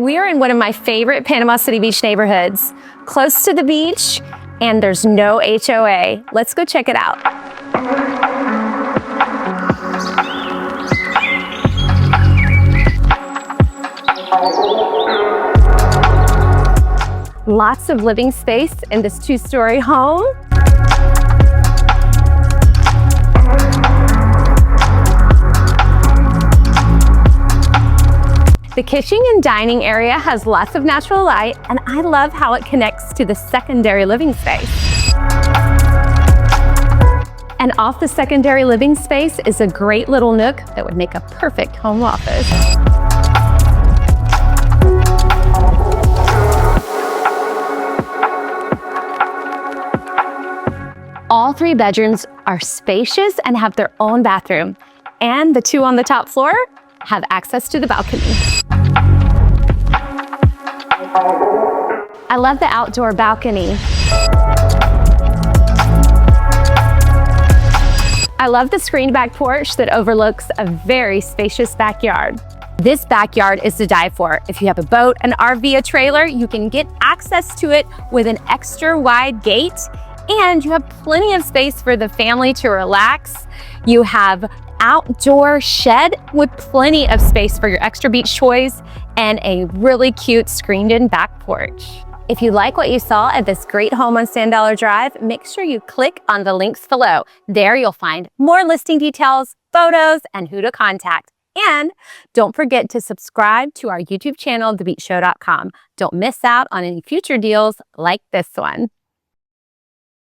We are in one of my favorite Panama City Beach neighborhoods, close to the beach, and there's no HOA. Let's go check it out. Lots of living space in this two-story home. The kitchen and dining area has lots of natural light, and I love how it connects to the secondary living space. And off the secondary living space is a great little nook that would make a perfect home office. All 3 bedrooms are spacious and have their own bathroom, and the 2 on the top floor have access to the balcony. I love the outdoor balcony. I love the screened back porch that overlooks a very spacious backyard. This backyard is to die for. If you have a boat, an RV, a trailer, you can get access to it with an extra wide gate, and you have plenty of space for the family to relax. You have outdoor shed with plenty of space for your extra beach toys and a really cute screened-in back porch. If you like what you saw at this great home on Sandollar Drive, make sure you click on the links below. There you'll find more listing details, photos, and who to contact. And don't forget to subscribe to our YouTube channel, thebeachshow.com. Don't miss out on any future deals like this one.